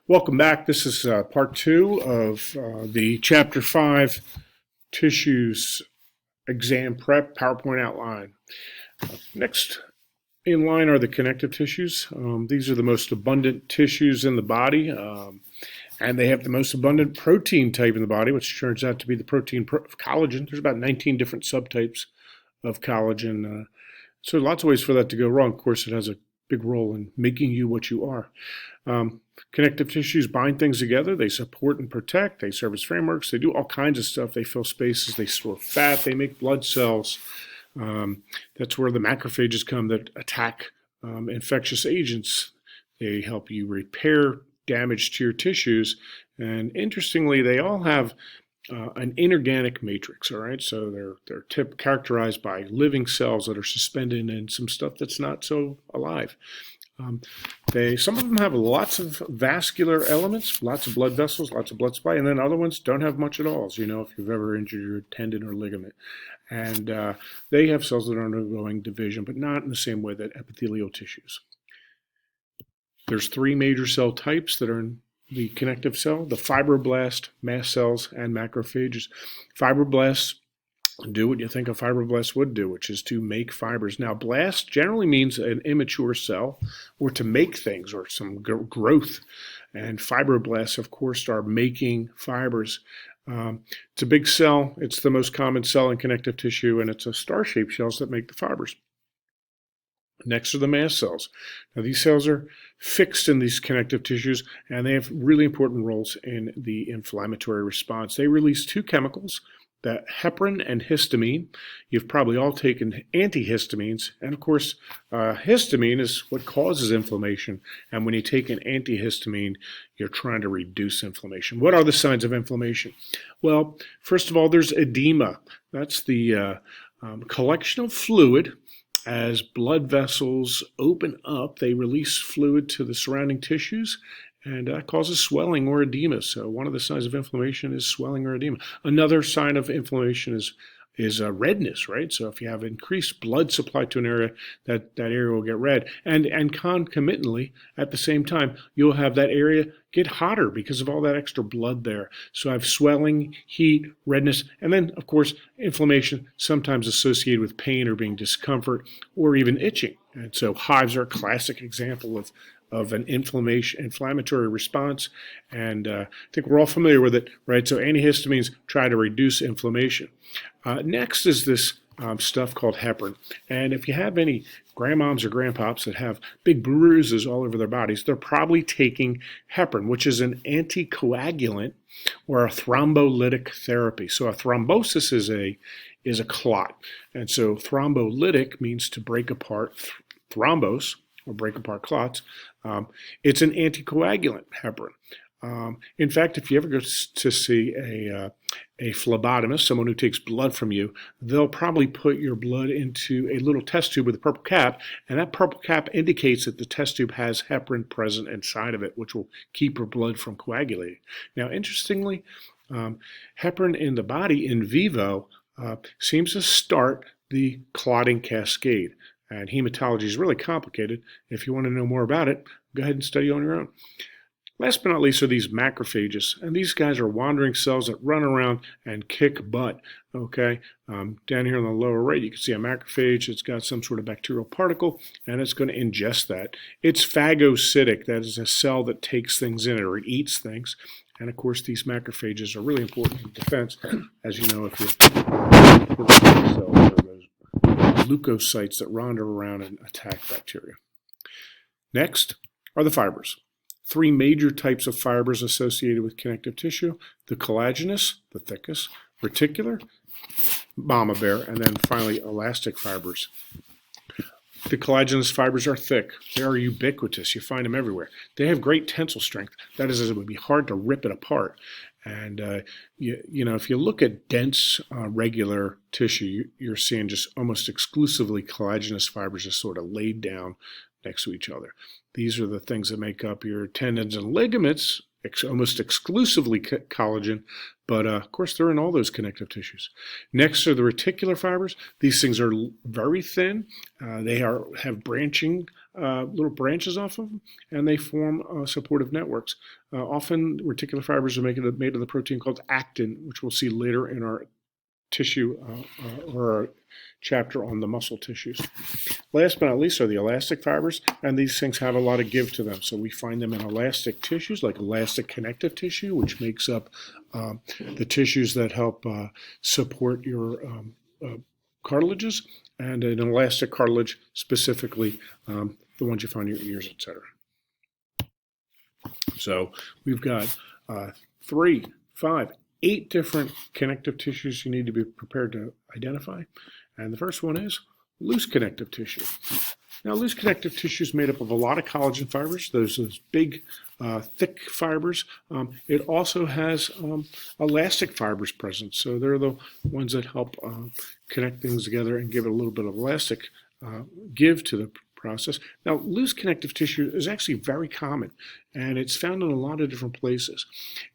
Welcome back. This is part two of the Chapter 5 Tissues Exam Prep PowerPoint Outline. Next in line are the connective tissues. These are the most abundant tissues in the body, and they have the most abundant protein type in the body, which turns out to be the protein collagen. There's about 19 different subtypes of collagen. So lots of ways for that to go wrong. Of course, it has a big role in making you what you are. Connective tissues bind things together. They support and protect. They serve as frameworks. They do all kinds of stuff. They fill spaces. They store fat. They make blood cells. That's where the macrophages come that attack infectious agents. They help you repair damage to your tissues. And interestingly, they all have an inorganic matrix, all right? So they're characterized by living cells that are suspended in some stuff that's not so alive. Some of them have lots of vascular elements, lots of blood vessels, lots of blood supply, and then other ones don't have much at all, as you know, if you've ever injured your tendon or ligament. And they have cells that are undergoing division, but not in the same way that epithelial tissues. There's three major cell types that are in the connective cell: the fibroblast, mast cells, and macrophages. Fibroblasts do what you think a fibroblast would do, which is to make fibers. Now, blast generally means an immature cell, or to make things, or some growth. And fibroblasts, of course, are making fibers. It's a big cell. It's the most common cell in connective tissue, and it's a star-shaped cells that make the fibers. Next are the mast cells. Now, these cells are fixed in these connective tissues, and they have really important roles in the inflammatory response. They release two chemicals, that heparin and histamine. You've probably all taken antihistamines, and of course, histamine is what causes inflammation. And when you take an antihistamine, you're trying to reduce inflammation. What are the signs of inflammation? Well, first of all, there's edema. That's the collection of fluid. As blood vessels open up, they release fluid to the surrounding tissues, and that causes swelling or edema. So one of the signs of inflammation is swelling or edema. Another sign of inflammation is redness, right? So if you have increased blood supply to an area, that area will get red. And concomitantly, at the same time, you'll have that area get hotter because of all that extra blood there. So I have swelling, heat, redness, and then, of course, inflammation, sometimes associated with pain or being discomfort or even itching. And so hives are a classic example of an inflammatory response, and I think we're all familiar with it, right? So antihistamines try to reduce inflammation. Next is this stuff called heparin, and if you have any grandmoms or grandpops that have big bruises all over their bodies, they're probably taking heparin, which is an anticoagulant or a thrombolytic therapy. So a thrombosis is a clot, and so thrombolytic means to break apart thrombos, or break apart clots. It's an anticoagulant, heparin. In fact, if you ever go to see a phlebotomist, someone who takes blood from you, they'll probably put your blood into a little test tube with a purple cap, and that purple cap indicates that the test tube has heparin present inside of it, which will keep your blood from coagulating. Now, interestingly, heparin in the body in vivo seems to start the clotting cascade. And hematology is really complicated. If you want to know more about it, go ahead and study on your own. Last but not least are these macrophages. And these guys are wandering cells that run around and kick butt. Okay, down here on the lower right, you can see a macrophage. It's got some sort of bacterial particle, and it's going to ingest that. It's phagocytic. That is a cell that takes things in or eats things. And of course, these macrophages are really important in defense. As you know, if you cells are those leukocytes that wander around and attack bacteria. Next are the fibers. Three major types of fibers associated with connective tissue: the collagenous, the thickest, reticular, mama bear, and then finally elastic fibers. The collagenous fibers are thick. They are ubiquitous. You find them everywhere. They have great tensile strength. That is, it would be hard to rip it apart. And, you know, if you look at dense, regular tissue, you're seeing just almost exclusively collagenous fibers just sort of laid down next to each other. These are the things that make up your tendons and ligaments almost exclusively collagen, but of course they're in all those connective tissues. Next are the reticular fibers. These things are very thin. They have branching little branches off of them, and they form supportive networks. Often reticular fibers are made of the protein called actin, which we'll see later in our tissue or our chapter on the muscle tissues. Last but not least are the elastic fibers, and these things have a lot of give to them. So we find them in elastic tissues like elastic connective tissue, which makes up the tissues that help support your cartilages, and an elastic cartilage, specifically the ones you find in your ears, etc. So we've got 3, 5, 8 different connective tissues you need to be prepared to identify. And the first one is loose connective tissue. Now, loose connective tissue is made up of a lot of collagen fibers. Those big, thick fibers. It also has elastic fibers present. So they're the ones that help connect things together and give it a little bit of elastic give to the process. Now, loose connective tissue is actually very common, and it's found in a lot of different places.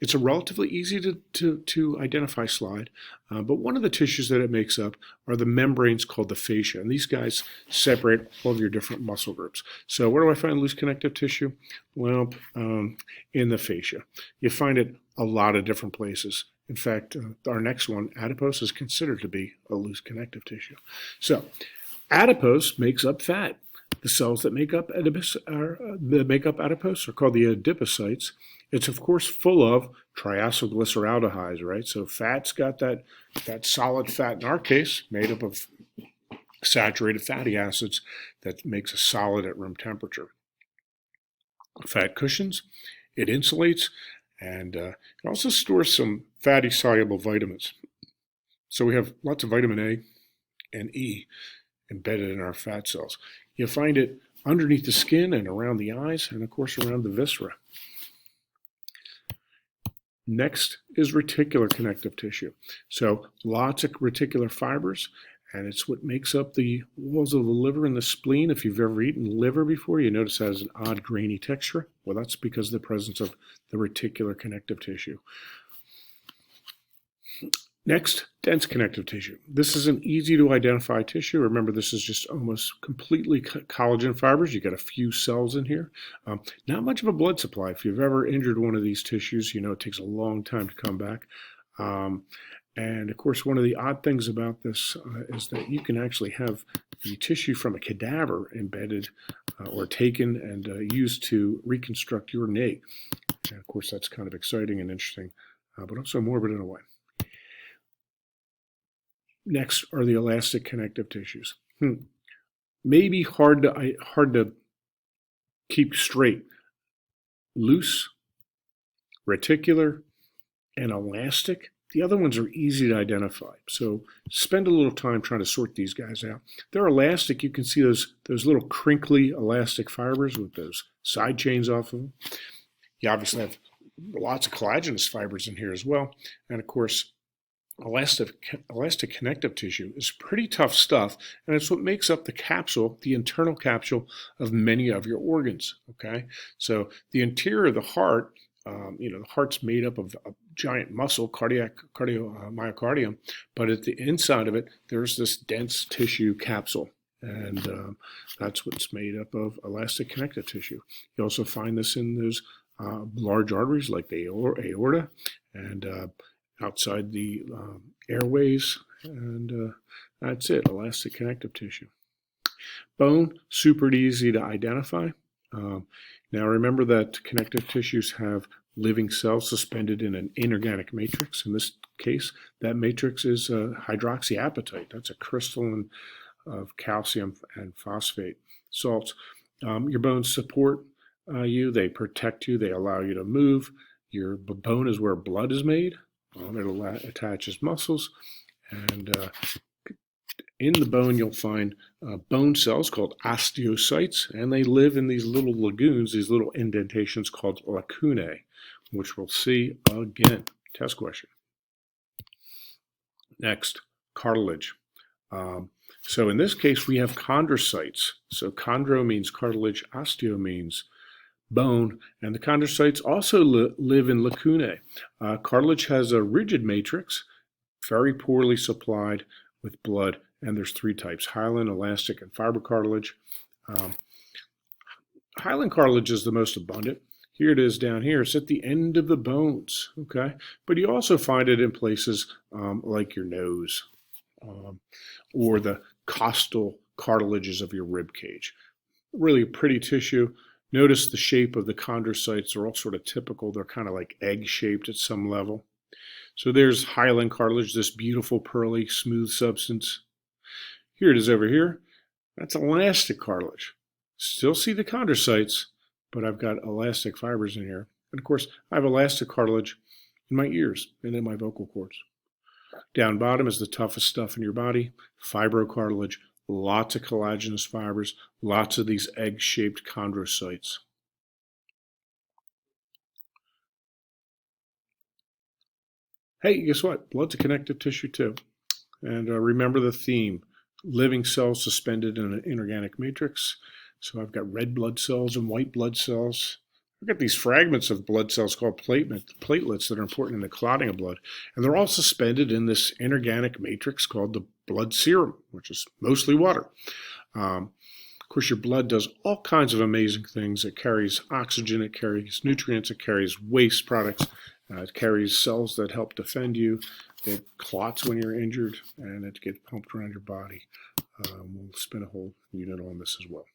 It's a relatively easy to identify slide, but one of the tissues that it makes up are the membranes called the fascia, and these guys separate all of your different muscle groups. So where do I find loose connective tissue? Well, in the fascia. You find it a lot of different places. In fact, our next one, adipose, is considered to be a loose connective tissue. So adipose makes up fat. The cells that make up adipose are called the adipocytes. It's of course full of triacylglyceraldehydes, right? So fat's got that solid fat, in our case, made up of saturated fatty acids that makes a solid at room temperature. Fat cushions, it insulates, and it also stores some fatty soluble vitamins. So we have lots of vitamin A and E embedded in our fat cells. You find it underneath the skin and around the eyes, and of course around the viscera. Next is reticular connective tissue. So lots of reticular fibers, and it's what makes up the walls of the liver and the spleen. If you've ever eaten liver before, you notice it has an odd grainy texture. Well, that's because of the presence of the reticular connective tissue. Next, dense connective tissue. This is an easy to identify tissue. Remember, this is just almost completely collagen fibers. You got a few cells in here. Not much of a blood supply. If you've ever injured one of these tissues, you know it takes a long time to come back. And of course, one of the odd things about this is that you can actually have the tissue from a cadaver embedded or taken and used to reconstruct your knee. And of course, that's kind of exciting and interesting, but also morbid in a way. Next are the elastic connective tissues. Maybe hard to keep straight. Loose, reticular, and elastic. The other ones are easy to identify. So spend a little time trying to sort these guys out. They're elastic. You can see those little crinkly elastic fibers with those side chains off of them. You obviously have lots of collagenous fibers in here as well. And of course, elastic connective tissue is pretty tough stuff, and it's what makes up the capsule, the internal capsule of many of your organs. Okay, so the interior of the heart, the heart's made up of a giant muscle, myocardium, but at the inside of it, there's this dense tissue capsule, and that's what's made up of elastic connective tissue. You also find this in those large arteries like the aorta, and outside the airways, and that's it, elastic connective tissue. Bone, super easy to identify. Now remember that connective tissues have living cells suspended in an inorganic matrix. In this case, that matrix is hydroxyapatite. That's a crystalline of calcium and phosphate salts. Your bones support you, they protect you, they allow you to move. Your bone is where blood is made. It attaches muscles, and in the bone you'll find bone cells called osteocytes, and they live in these little lagoons, these little indentations called lacunae, which we'll see again. Test question. Next, cartilage. So in this case we have chondrocytes. So chondro means cartilage, osteo means bone, and the chondrocytes also live in lacunae. Cartilage has a rigid matrix, very poorly supplied with blood, and there's three types: hyaline, elastic, and fibrocartilage. Hyaline cartilage is the most abundant. Here it is down here. It's at the end of the bones, okay? But you also find it in places like your nose or the costal cartilages of your rib cage. Really a pretty tissue. Notice the shape of the chondrocytes are all sort of typical. They're kind of like egg-shaped at some level. So there's hyaline cartilage, this beautiful, pearly, smooth substance. Here it is over here. That's elastic cartilage. Still see the chondrocytes, but I've got elastic fibers in here. And of course, I have elastic cartilage in my ears and in my vocal cords. Down bottom is the toughest stuff in your body, fibrocartilage, lots of collagenous fibers, lots of these egg-shaped chondrocytes. Hey, guess what? Blood's a connective tissue too. And remember the theme, living cells suspended in an inorganic matrix. So I've got red blood cells and white blood cells. I've got these fragments of blood cells called platelets that are important in the clotting of blood. And they're all suspended in this inorganic matrix called the blood serum, which is mostly water. Of course, your blood does all kinds of amazing things. It carries oxygen, it carries nutrients, it carries waste products, it carries cells that help defend you. It clots when you're injured, and it gets pumped around your body. We'll spin a whole unit on this as well.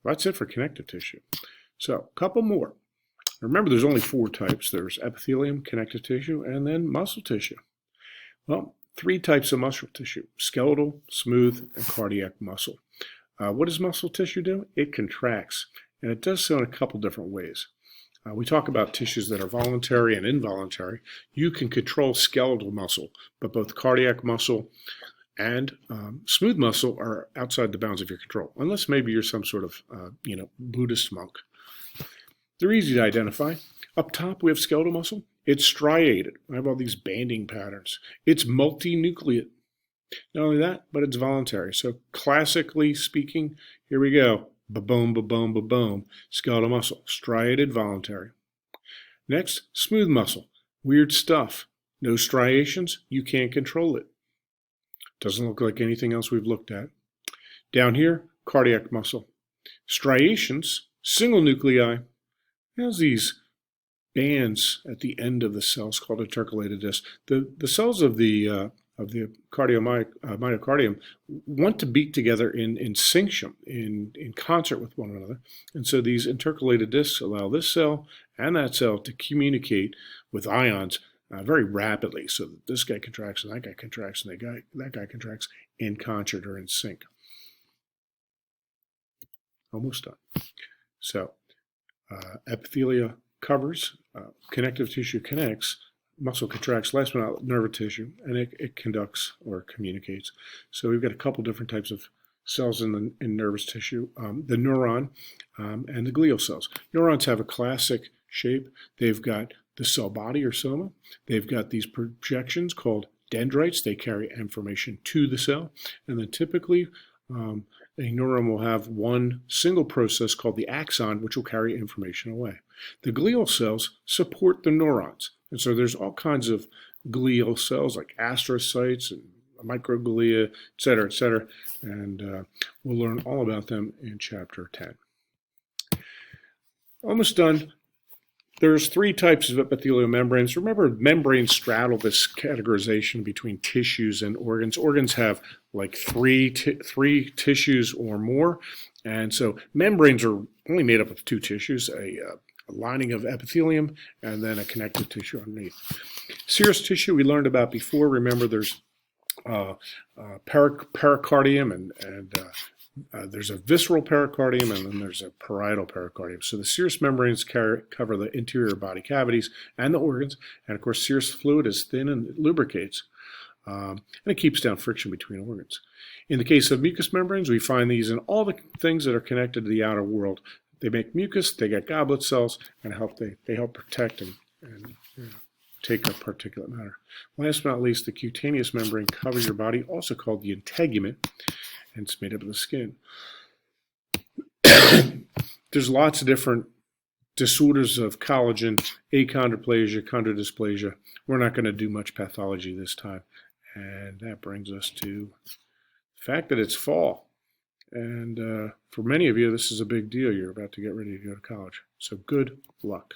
That's it for connective tissue. So, a couple more. Remember, there's only four types. There's epithelium, connective tissue, and then muscle tissue. Well, three types of muscle tissue: skeletal, smooth, and cardiac muscle. What does muscle tissue do? It contracts, and it does so in a couple different ways. We talk about tissues that are voluntary and involuntary. You can control skeletal muscle, but both cardiac muscle and smooth muscle are outside the bounds of your control, unless maybe you're some sort of Buddhist monk. They're easy to identify. Up top, we have skeletal muscle. It's striated. I have all these banding patterns. It's multinucleate. Not only that, but it's voluntary. So classically speaking, here we go. Ba-boom, ba-boom, ba-boom. Skeletal muscle, striated, voluntary. Next, smooth muscle. Weird stuff. No striations, you can't control it. Doesn't look like anything else we've looked at. Down here, cardiac muscle. Striations, single nuclei. There's these bands at the end of the cells called intercalated discs. The cells of the myocardium want to beat together in syncytium, in concert with one another. And so these intercalated discs allow this cell and that cell to communicate with ions very rapidly, so that this guy contracts and that guy contracts and that guy contracts in concert or in sync. Almost done. So epithelia covers, connective tissue connects, muscle contracts, last but not least, nerve tissue, and it conducts or communicates. So we've got a couple different types of cells in nervous tissue, the neuron and the glial cells. Neurons have a classic shape. They've got the cell body or soma. They've got these projections called dendrites. They carry information to the cell. And then typically a neuron will have one single process called the axon, which will carry information away. The glial cells support the neurons. And so there's all kinds of glial cells like astrocytes and microglia, et cetera, and we'll learn all about them in Chapter 10. Almost done. There's three types of epithelial membranes. Remember, membranes straddle this categorization between tissues and organs. Organs have like three tissues or more, and so membranes are only made up of two tissues, a lining of epithelium and then a connective tissue underneath. Serous tissue we learned about before. Remember, there's pericardium and there's a visceral pericardium, and then there's a parietal pericardium. So the serous membranes cover the interior body cavities and the organs, and of course serous fluid is thin and it lubricates, and it keeps down friction between organs. In the case of mucous membranes, we find these in all the things that are connected to the outer world. They make mucus, they get goblet cells, and they help protect and take up particulate matter. Last but not least, the cutaneous membrane covers your body, also called the integument, and it's made up of the skin. there's lots of different disorders of collagen, achondroplasia, chondrodysplasia. We're not going to do much pathology this time. And that brings us to the fact that it's fall. And for many of you, this is a big deal. You're about to get ready to go to college. So good luck.